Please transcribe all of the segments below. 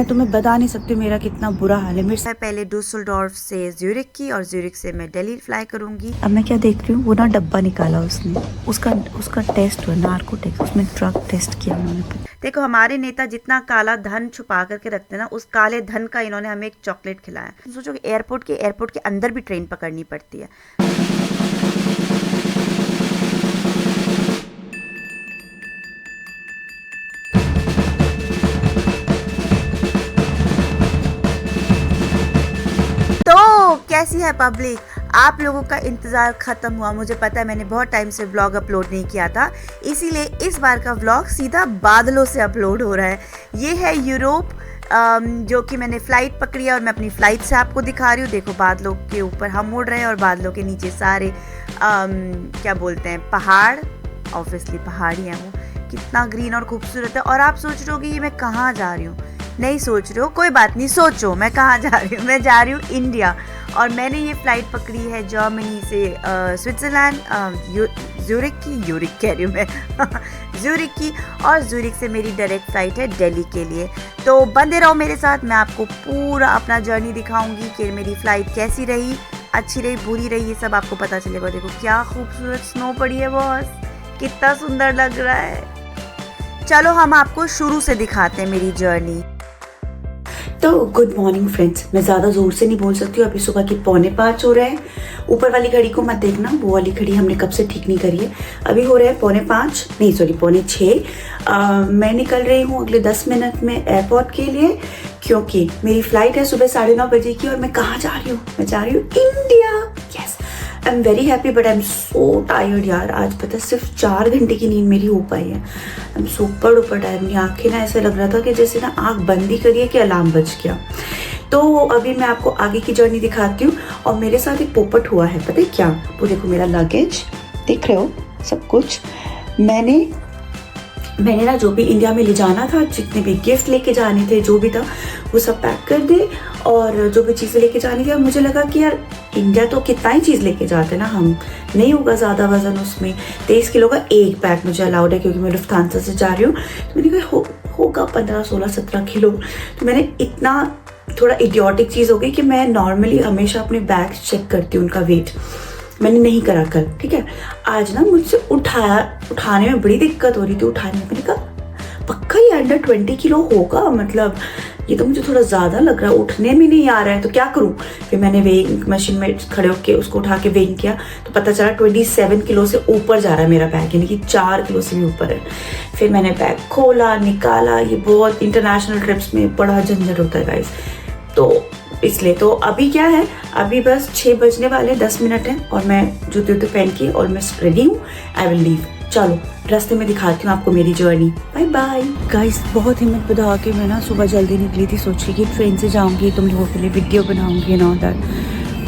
मैं तुम्हें बता नहीं सकती मेरा कितना बुरा हाल है। मेरे पहले डुसलडॉर्फ से ज्यूरिख की और ज्यूरिख से मैं दिल्ली फ्लाई करूंगी। अब मैं क्या देख रही हूँ, वो ना डब्बा निकाला उसने, उसका टेस्ट हुआ, नार्को टेस्ट, उसमें ड्रग टेस्ट किया उन्होंने। देखो हमारे नेता जितना काला धन छुपा करके रखते हैं ना, उस काले धन का इन्होंने हमें एक चॉकलेट खिलाया। सोचो एयरपोर्ट के अंदर भी ट्रेन पकड़नी पड़ती है। तो कैसी है पब्लिक, आप लोगों का इंतज़ार ख़त्म हुआ। मुझे पता है मैंने बहुत टाइम से व्लॉग अपलोड नहीं किया था, इसीलिए इस बार का व्लॉग सीधा बादलों से अपलोड हो रहा है। ये है यूरोप, जो कि मैंने फ़्लाइट पकड़ी है और मैं अपनी फ़्लाइट से आपको दिखा रही हूँ। देखो बादलों के ऊपर हम उड़ रहे हैं और बादलों के नीचे सारे क्या बोलते हैं, पहाड़। ऑब्वियसली पहाड़ ही हैं वो। कितना ग्रीन और खूबसूरत है। और आप सोच रहे हो कि ये मैं कहाँ जा रही हूँ, नहीं सोच रहे हो, कोई बात नहीं, सोचो मैं कहाँ जा रही हूँ। मैं जा रही हूँ इंडिया, और मैंने ये फ़्लाइट पकड़ी है जर्मनी से स्विट्ज़रलैंड, ज़ूरिख की ज़ूरिख की, और ज़ूरिख से मेरी डायरेक्ट फ़्लाइट है दिल्ली के लिए। तो बंदे रहो मेरे साथ, मैं आपको पूरा अपना जर्नी दिखाऊंगी कि मेरी फ़्लाइट कैसी रही, अच्छी रही, बुरी रही, ये सब आपको पता चलेगा। देखो क्या खूबसूरत स्नो पड़ी है बॉस, कितना सुंदर लग रहा है। चलो हम आपको शुरू से दिखाते हैं मेरी जर्नी। तो गुड मॉर्निंग फ्रेंड्स, मैं ज़्यादा ज़ोर से नहीं बोल सकती हूँ, अभी सुबह के 4:45 हो रहे हैं। ऊपर वाली घड़ी को मत देखना, वो वाली घड़ी हमने कब से ठीक नहीं करी है। अभी हो रहे हैं 4:45, नहीं सॉरी 4:45। मैं निकल रही हूँ अगले 10 मिनट में एयरपोर्ट के लिए, क्योंकि मेरी फ़्लाइट है सुबह 9:30 बजे की। और मैं कहाँ जा रही हूँ, मैं जा रही हूँ India. Yes, I am very happy but I am so tired यार। आज पता है सिर्फ 4 घंटे की नींद मेरी हो पाई है। I am super duper tired. मेरी आँखें ना ऐसे लग रहा था कि जैसे ना आँख बंद ही करिए कि अलार्म बज गया। तो अभी मैं आपको आगे की जर्नी दिखाती हूँ। और मेरे साथ एक पोपट हुआ है, पता है क्या, वो देखो मेरा लगेज देख रहे हो, सब कुछ मैंने ना जो भी इंडिया में ले जाना था, जितने भी गिफ्ट लेके जाने थे, जो भी था वो सब पैक कर दे, और जो भी चीज़ें लेके जानी थी। और मुझे लगा कि यार इंडिया तो कितना ही चीज़ लेके जाते हैं ना हम, नहीं होगा ज़्यादा वजन उसमें। 23 किलो का एक बैग मुझे अलाउड है, क्योंकि मैं लुफ्थांसा से जा रही हूँ। तो मैंने कहा होगा 15, 16, 17 किलो। तो मैंने इतना थोड़ा इडियोटिक चीज़ हो गई कि मैं नॉर्मली हमेशा अपने बैग चेक करती हूँ उनका वेट, मैंने नहीं करा कल, ठीक है। आज ना मुझसे उठाने में बड़ी दिक्कत हो रही थी, उठाने में। मैंने कहा पक्का ये अंडर 20 किलो होगा, मतलब ये तो मुझे थोड़ा ज़्यादा लग रहा है, उठने में नहीं आ रहा है, तो क्या करूँ। फिर मैंने वेइंग मशीन में खड़े होकर उसको उठा के वेइंग किया, तो पता चला 27 किलो से ऊपर जा रहा है मेरा बैग, यानी कि 4 किलो से भी ऊपर है। फिर मैंने बैग खोला, निकाला। ये बहुत इंटरनेशनल ट्रिप्स में बड़ा झंझट होता है गाइस, तो इसलिए। तो अभी क्या है, अभी बस 6 बजने वाले 10 मिनट हैं, और मैं जूते पहन के ऑलमोस्ट रेडी हूँ। I will leave. चलो रास्ते में दिखाती हूँ आपको मेरी जर्नी। Bye bye guys. बहुत हिम्मत बढ़ा के मैं ना सुबह जल्दी निकली थी, सोची कि ट्रेन से जाऊँगी, तुम लोगों के लिए वीडियो बनाऊँगी ना उधर।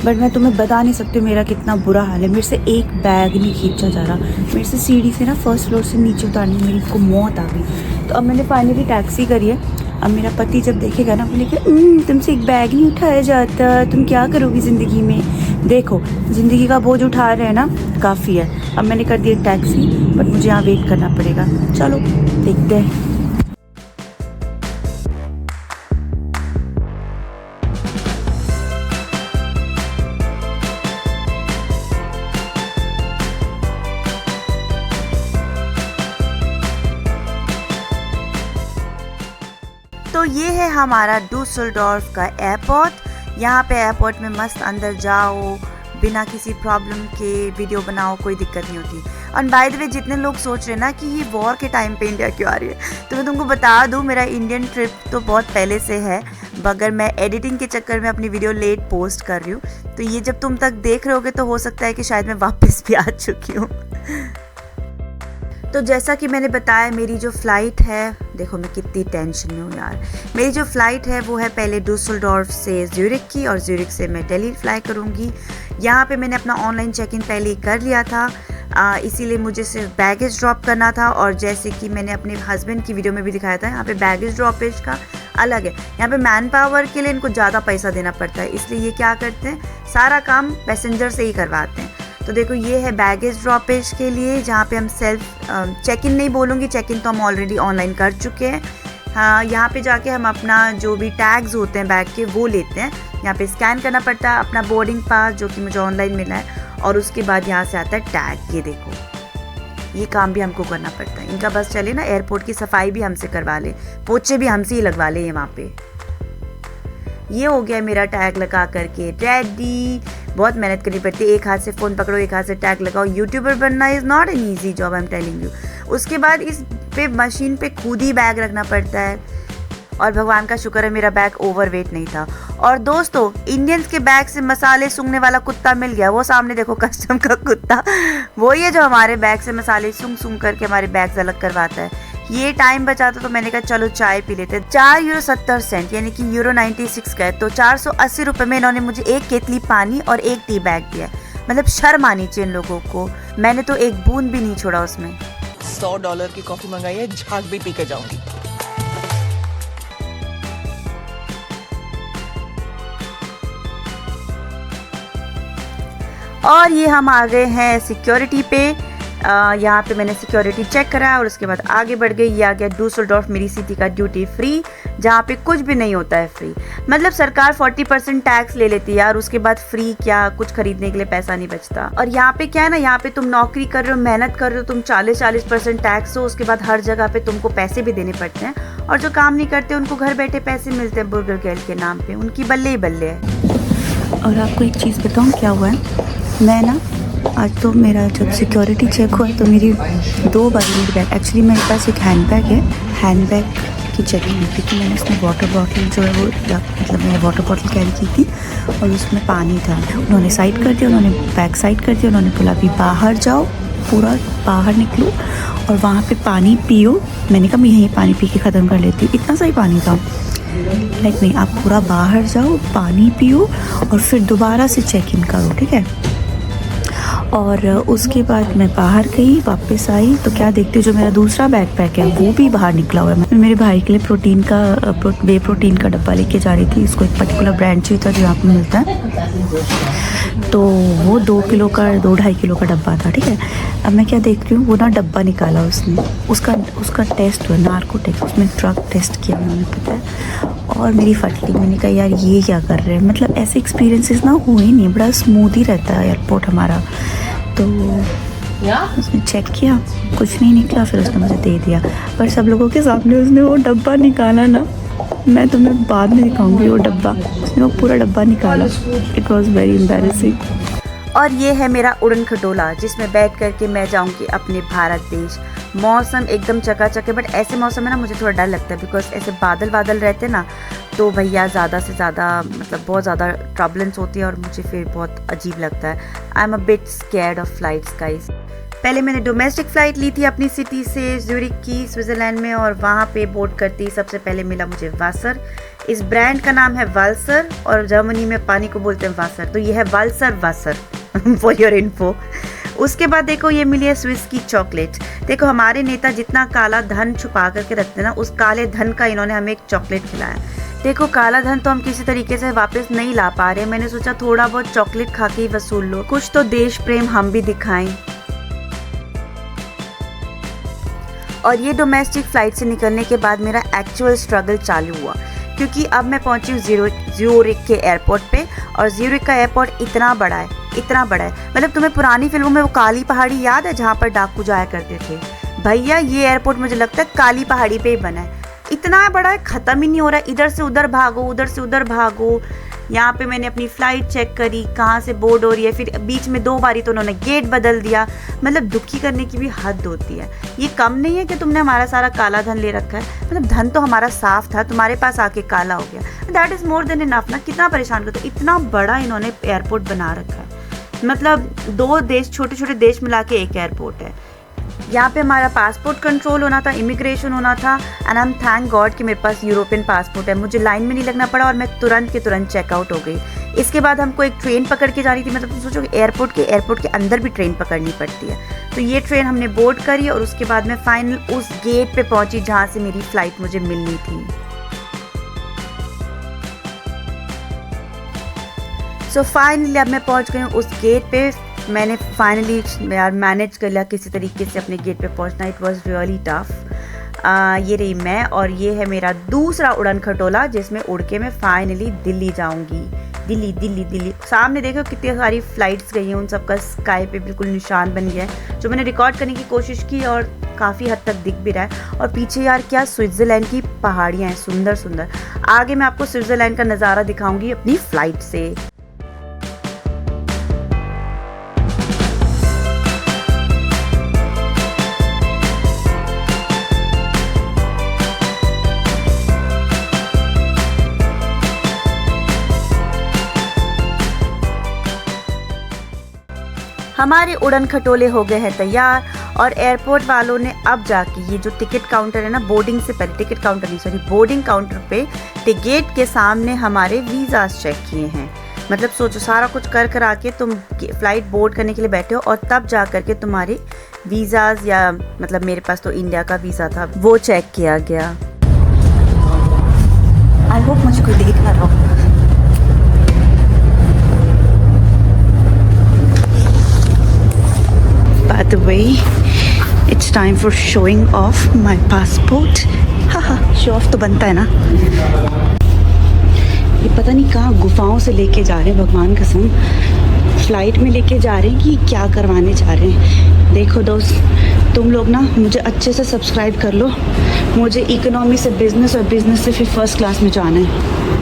बट मैं तुम्हें बता नहीं सकती मेरा कितना बुरा हाल है। मेरे से एक बैग नहीं खींचा जा रहा। मेरे से सीढ़ी से ना फर्स्ट फ्लोर से नीचे उतारने में मेरी को मौत आ गई। तो अब मैंने फाइनली टैक्सी करी है। अब मेरा पति जब देखेगा ना, बोलेगा तुमसे एक बैग नहीं उठाया जाता, तुम क्या करोगी ज़िंदगी में। देखो ज़िंदगी का बोझ उठा रहे हैं ना, काफ़ी है। अब मैंने कर दी टैक्सी, बट मुझे यहाँ वेट करना पड़ेगा। चलो देखते हैं। तो ये है हमारा डुसलडॉर्फ का एयरपोर्ट। यहाँ पे एयरपोर्ट में मस्त अंदर जाओ, बिना किसी प्रॉब्लम के वीडियो बनाओ, कोई दिक्कत नहीं होती। और बाय द वे जितने लोग सोच रहे हैं ना कि ये वॉर के टाइम पे इंडिया क्यों आ रही है, तो मैं तुमको बता दूँ मेरा इंडियन ट्रिप तो बहुत पहले से है, मगर मैं एडिटिंग के चक्कर में अपनी वीडियो लेट पोस्ट कर रही हूँ। तो ये जब तुम तक देख रहे होगे तो हो सकता है कि शायद मैं वापस भी आ चुकी हूँ। तो जैसा कि मैंने बताया, मेरी जो फ़्लाइट है, देखो मैं कितनी टेंशन में हूँ यार। मेरी जो फ़्लाइट है वो है पहले डुसलडॉर्फ से ज़ूरिख की, और ज़ूरिख से मैं दिल्ली फ्लाई करूँगी। यहाँ पे मैंने अपना ऑनलाइन चेक इन पहले ही कर लिया था, इसीलिए मुझे सिर्फ बैगेज ड्रॉप करना था। और जैसे कि मैंने अपने हस्बैंड की वीडियो में भी दिखाया था, यहाँ पे बैगेज ड्रॉपेज का अलग है। यहाँ पे मैन पावर के लिए इनको ज़्यादा पैसा देना पड़ता है, इसलिए ये क्या करते हैं, सारा काम पैसेंजर से ही करवाते हैं। तो देखो ये है बैगेज ड्रॉपेज के लिए, जहाँ पे हम सेल्फ चेक इन नहीं बोलूँगी, चेक इन तो हम ऑलरेडी ऑनलाइन कर चुके हैं। हाँ, यहाँ पे जाके हम अपना जो भी टैग्स होते हैं बैग के वो लेते हैं। यहाँ पे स्कैन करना पड़ता है अपना बोर्डिंग पास, जो कि मुझे ऑनलाइन मिला है, और उसके बाद यहाँ से आता है टैग। ये देखो, ये काम भी हमको करना पड़ता है। इनका बस चले ना, एयरपोर्ट की सफाई भी हमसे करवा ले, पोछे भी हमसे ही लगवा ले वहाँ पे। ये हो गया मेरा टैग लगा करके रेडी। बहुत मेहनत करनी पड़ती है, एक हाथ से फ़ोन पकड़ो, एक हाथ से टैग लगाओ। यूट्यूबर बनना is not an easy job, I am telling you. उसके बाद इस पे मशीन पे खुद ही बैग रखना पड़ता है, और भगवान का शुक्र है मेरा बैग ओवरवेट नहीं था। और दोस्तों, इंडियंस के बैग से मसाले सूंघने वाला कुत्ता मिल गया। वो सामने देखो, कस्टम का कुत्ता, वही है जो हमारे बैग से मसाले सूंघ सूंघ करके हमारे बैग अलग करवाता है। ये टाइम बचाता तो मैंने कहा चलो चाय पी लेते। 4 यूरो 70 सेंट यानी कि यूरो 96 का है, तो 480 रुपये में इन्होंने मुझे एक केतली पानी और एक टी बैग दिया। मतलब शर्म आनी चाहिए इन लोगों को। मैंने तो एक बूंद भी नहीं छोड़ा उसमें। $100 की कॉफी मंगाई है, झाग भी पी के जाऊंगी। और ये हम आ गए हैं सिक्योरिटी पे। यहाँ पे मैंने सिक्योरिटी चेक करा और उसके बाद आगे बढ़ गई। ये आ गया डूसलडॉर्फ, मेरी सिटी का ड्यूटी फ्री, जहाँ पे कुछ भी नहीं होता है फ्री। मतलब सरकार 40% टैक्स ले लेती है यार, उसके बाद फ्री क्या, कुछ खरीदने के लिए पैसा नहीं बचता। और यहाँ पे क्या है ना, यहाँ पे तुम नौकरी कर रहे हो, मेहनत कर रहे हो, तुम 40% टैक्स हो, उसके बाद हर जगह पे तुमको पैसे भी देने पड़ते हैं। और जो काम नहीं करते उनको घर बैठे पैसे मिलते हैं बुर्गर गेल के नाम पे, उनकी बल्ले ही बल्ले है। और आपको एक चीज़ बताऊँ क्या हुआ है, मैं ना आज तो मेरा जब सिक्योरिटी चेक हुआ तो मेरी 2 बार मेरी बैग, एक्चुअली मेरे पास एक हैंड बैग है, हैंड बैग की चेकिंग हुई, क्योंकि मैंने उसमें वाटर बॉटल जो है वो, मतलब मैंने वाटर बॉटल कैरी की थी और उसमें पानी था। उन्होंने साइड कर दिया, उन्होंने बैग साइड कर दिया, उन्होंने बोला अभी बाहर जाओ, पूरा बाहर निकलो और वहाँ पे पानी पियो। मैंने कहा मैं यहीं पानी पी के ख़त्म कर लेती हूँ, इतना सही पानी था। लाइक नहीं, आप पूरा बाहर जाओ, पानी पियो और फिर दोबारा से चेक इन करो, ठीक है। और उसके बाद मैं बाहर गई, वापस आई तो क्या देखती हूँ, जो मेरा दूसरा बैकपैक है वो भी बाहर निकला हुआ है। मैं मेरे भाई के लिए प्रोटीन का वे प्रोटीन का डब्बा लेके जा रही थी। इसको एक पर्टिकुलर ब्रांड चाहिए था जो यहाँ पर मिलता है, तो वो 2 किलो का 2-2.5 किलो का डब्बा था, ठीक है। अब मैं क्या देख रही हूँ, वो ना डब्बा निकाला उसने, उसका टेस्ट हुआ, नार्को टेस्ट, उसमें ड्रग टेस्ट किया उन्होंने, पता है। और मेरी फटली, मैंने कहा यार ये क्या कर रहे हैं, मतलब ऐसे एक्सपीरियंसेस ना हुए नहीं, बड़ा स्मूथ ही रहता है एयरपोर्ट हमारा। तो उसने चेक किया, कुछ नहीं निकला, फिर उसने मुझे दे दिया। पर सब लोगों के सामने उसने वो डब्बा निकाला ना, मैं तुम्हें बाद में दिखाऊंगी वो डब्बा, उसने वो पूरा डब्बा निकाला। It was very embarrassing. और ये है मेरा उड़न खटोला, जिसमें बैठ करके मैं जाऊंगी अपने भारत देश। मौसम एकदम चकाचक है, बट ऐसे मौसम में ना मुझे थोड़ा डर लगता है, बिकॉज ऐसे बादल बादल रहते हैं ना, तो भैया ज़्यादा से ज़्यादा मतलब बहुत ज़्यादा ट्रबलेंस होती है और मुझे फिर बहुत अजीब लगता है। I am a bit scared of flights guys. पहले मैंने डोमेस्टिक फ़्लाइट ली थी अपनी सिटी से ज़्यूरिख की, स्विट्ज़रलैंड में, और वहाँ पे बोर्ड करती सबसे पहले मिला मुझे वासर। इस ब्रांड का नाम है वाल्सर और जर्मनी में पानी को बोलते हैं वासर, तो ये है वाल्सर वासर फॉर योर इन्फो। उसके बाद देखो ये मिली है स्विस की चॉकलेट। देखो हमारे नेता जितना काला धन छुपा करके रखते हैं ना, उस काले धन का इन्होंने हमें एक चॉकलेट खिलाया। देखो काला धन तो हम किसी तरीके से वापस नहीं ला पा रहे, मैंने सोचा थोड़ा बहुत चॉकलेट खा के ही वसूल लो, कुछ तो देश प्रेम हम भी दिखाएं। और ये डोमेस्टिक फ़्लाइट से निकलने के बाद मेरा एक्चुअल स्ट्रगल चालू हुआ, क्योंकि अब मैं पहुंची हूँ ज़्यूरिख के एयरपोर्ट पे। और ज़्यूरिख का एयरपोर्ट इतना बड़ा है, इतना बड़ा है, मतलब तुम्हें पुरानी फिल्मों में वो काली पहाड़ी याद है जहाँ पर डाकू जाया करते थे, भैया ये एयरपोर्ट मुझे लगता है काली पहाड़ी पे ही बना है। इतना बड़ा है, ख़त्म ही नहीं हो रहा है, इधर से उधर भागो, उधर से उधर भागो। यहाँ पे मैंने अपनी फ़्लाइट चेक करी कहाँ से बोर्ड हो रही है, फिर बीच में 2 बारी तो उन्होंने गेट बदल दिया। मतलब दुखी करने की भी हद होती है। ये कम नहीं है कि तुमने हमारा सारा काला धन ले रखा है, मतलब धन तो हमारा साफ था, तुम्हारे पास आके काला हो गया। That is more than enough ना, कितना परेशान करते। इतना बड़ा इन्होंने एयरपोर्ट बना रखा है, मतलब 2 देश, छोटे छोटे देश मिला के एक एयरपोर्ट है। यहाँ पे हमारा पासपोर्ट कंट्रोल होना था, इमिग्रेशन होना था, and I am thank God कि मेरे पास यूरोपियन पासपोर्ट है, मुझे लाइन में नहीं लगना पड़ा और मैं तुरंत के तुरंत चेकआउट हो गई। इसके बाद हमको एक ट्रेन पकड़ के जानी थी, मतलब तुम सोचो एयरपोर्ट के अंदर भी ट्रेन पकड़नी पड़ती है। तो ये ट्रेन हमने बोर्ड करी और उसके बाद मैं फाइनल उस गेट पे पहुंची जहाँ से मेरी फ़्लाइट मुझे मिलनी थी। सो फाइनली अब मैं पहुंच गई हूँ उस गेट पे। मैंने फाइनली यार मैनेज कर लिया किसी तरीके से अपने गेट पे पहुंचना। It was really tough. ये रही मैं और ये है मेरा दूसरा उड़न खटोला जिसमें उड़ के मैं फाइनली दिल्ली जाऊंगी। दिल्ली दिल्ली दिल्ली। सामने देखो कितनी सारी फ्लाइट्स गई हैं, उन सब का स्काई पे बिल्कुल निशान बन गया है, जो मैंने रिकॉर्ड करने की कोशिश की और काफ़ी हद तक दिख भी रहा है। और पीछे यार क्या स्विट्ज़रलैंड की पहाड़ियाँ हैं, सुंदर सुंदर। आगे मैं आपको स्विट्ज़रलैंड का नज़ारा दिखाऊंगी अपनी फ़्लाइट से। हमारे उड़न खटोले हो गए हैं तैयार और एयरपोर्ट वालों ने अब जाके ये जो टिकट काउंटर है ना, बोर्डिंग से पहले, टिकट काउंटर नहीं सॉरी बोर्डिंग काउंटर पे टिकट के सामने हमारे वीज़ास चेक किए हैं। मतलब सोचो सारा कुछ कर आके तुम फ़्लाइट बोर्ड करने के लिए बैठे हो और तब जा कर के तुम्हारे वीज़ास, या मतलब मेरे पास तो इंडिया का वीज़ा था, वो चेक किया गया। आई होप मुझे कोई देख ना रहा हो। By the way, it's time for showing off my passport. Haha, show off तो बनता है ना। ये पता नहीं कहाँ गुफाओं से लेके जा रहे हैं, भगवान कसम फ्लाइट में लेके जा रहे हैं कि क्या करवाने जा रहे हैं। देखो दोस्त, तुम लोग ना मुझे अच्छे से सब्सक्राइब कर लो, मुझे इकोनॉमी से बिजनेस और बिजनेस से फिर फर्स्ट क्लास में जाना है।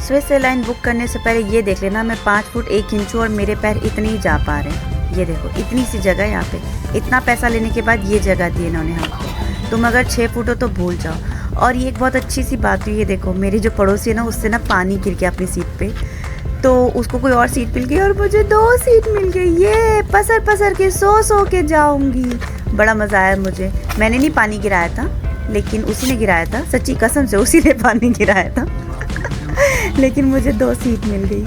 स्विस एयरलाइन बुक करने से पहले ये देख लेना मैं 5 फुट 1 इंच हूँ और मेरे पैर इतने ही जा पा रहे हैं। ये देखो इतनी सी जगह है यहाँ पे, इतना पैसा लेने के बाद ये जगह दी इन्होंने हमको। तुम अगर 6 फुट हो तो भूल जाओ। और ये एक बहुत अच्छी सी बात हुई है, देखो मेरी जो पड़ोसी है ना, उससे ना पानी गिर गया अपनी सीट पे, तो उसको कोई और सीट मिल गई और मुझे 2 सीट मिल गई। ये पसर पसर के सो के जाऊँगी। बड़ा मज़ा आया मुझे। मैंने नहीं पानी गिराया था, लेकिन उसी ने गिराया था, सच्ची कसम से उसी ने पानी गिराया था। लेकिन मुझे 2 सीट मिल गई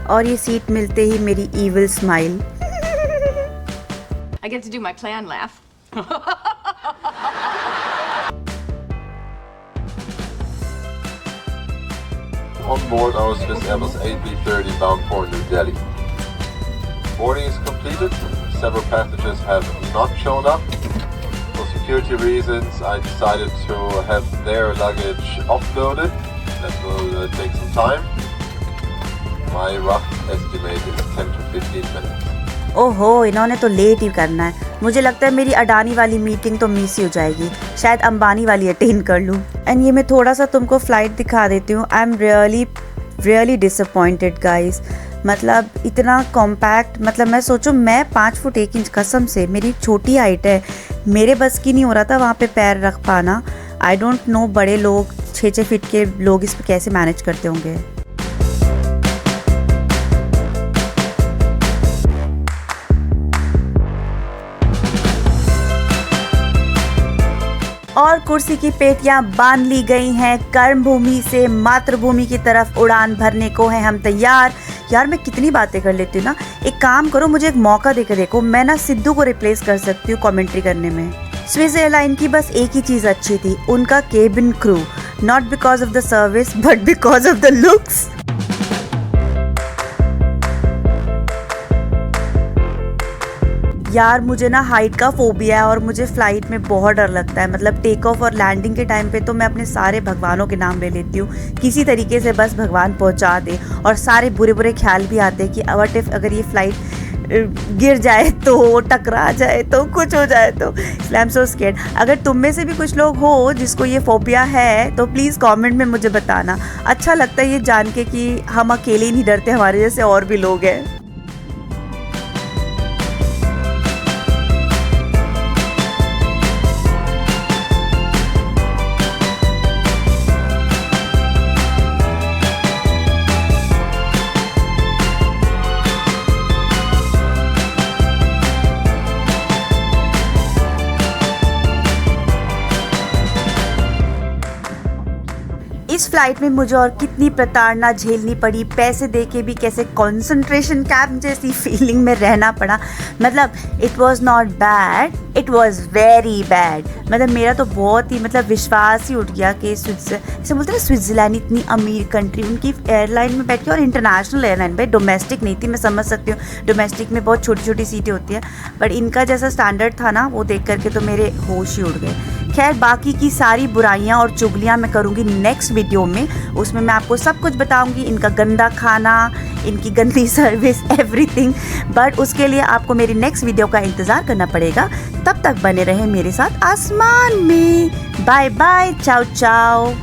और ये सीट मिलते ही मेरी evil smile. I get to do my plan laugh. On board our Swiss Airbus A330 bound for New Delhi. Boarding is completed. Several passengers have not shown up. For security reasons, I decided to have their luggage offloaded. That will take some time. My rough estimate is 10 to 15 minutes. ओहो, इन्होंने तो late ही करना है। मुझे लगता है मेरी अडानी वाली मीटिंग तो मिस ही हो जाएगी, शायद अंबानी वाली अटेंड कर लूँ। एंड ये मैं थोड़ा सा तुमको फ्लाइट दिखा देती हूँ। I am really disappointed guys. मतलब इतना कॉम्पैक्ट, मतलब मैं सोचूं मैं 5 फुट 1 इंच, कसम से मेरी छोटी हाइट है, मेरे बस की नहीं हो रहा था वहाँ पे पैर रख पाना। आई डोंट नो बड़े लोग 6 फीट के लोग इस पर कैसे मैनेज करते होंगे। और कुर्सी की पेटियां बांध ली गई हैं। कर्म भूमि से मातृभूमि की तरफ उड़ान भरने को हैं हम तैयार। यार मैं कितनी बातें कर लेती हूँ ना। एक काम करो, मुझे एक मौका देकर देखो, मैं ना सिद्धू को रिप्लेस कर सकती हूँ कमेंट्री करने में। स्विस एयरलाइन की बस एक ही चीज़ अच्छी थी, उनका cabin crew. Not because of the service but because of the looks. यार मुझे ना हाइट का फोबिया है और मुझे फ़्लाइट में बहुत डर लगता है। मतलब टेक ऑफ और लैंडिंग के टाइम पे तो मैं अपने सारे भगवानों के नाम ले लेती हूँ, किसी तरीके से बस भगवान पहुँचा दे। और सारे बुरे बुरे ख्याल भी आते हैं कि व्हाट इफ अगर ये फ़्लाइट गिर जाए तो, टकरा जाए तो, कुछ हो जाए तो। इसलिए आई एम सो स्केर्ड। अगर तुम में से भी कुछ लोग हो जिसको ये फोबिया है तो प्लीज़ कमेंट में मुझे बताना। अच्छा लगता है ये जान के कि हम अकेले ही नहीं डरते, हमारे जैसे और भी लोग हैं। इस फ्लाइट में मुझे और कितनी प्रताड़ना झेलनी पड़ी, पैसे दे के भी कैसे कंसंट्रेशन कैंप जैसी फीलिंग में रहना पड़ा। मतलब it was not bad, it was very bad. मतलब मेरा तो बहुत ही मतलब विश्वास ही उठ गया कि जैसे बोलते हैं ना स्विट्ज़रलैंड इतनी अमीर कंट्री, उनकी एयरलाइन में बैठ के, और इंटरनेशनल एयरलाइन पे, डोमेस्टिक नहीं थी। मैं समझ सकती हूँ डोमेस्टिक में बहुत छोटी छोटी सीटें होती हैं, बट इनका जैसा स्टैंडर्ड था ना वो देख करके तो मेरे होश ही उड़ गए। खैर बाकी की सारी बुराइयां और चुगलियां मैं करूंगी नेक्स्ट वीडियो में, उसमें मैं आपको सब कुछ बताऊंगी, इनका गंदा खाना, इनकी गंदी सर्विस, एवरीथिंग। बट उसके लिए आपको मेरी नेक्स्ट वीडियो का इंतज़ार करना पड़ेगा। तब तक बने रहें मेरे साथ आसमान में। बाय बाय, चाओ चाओ।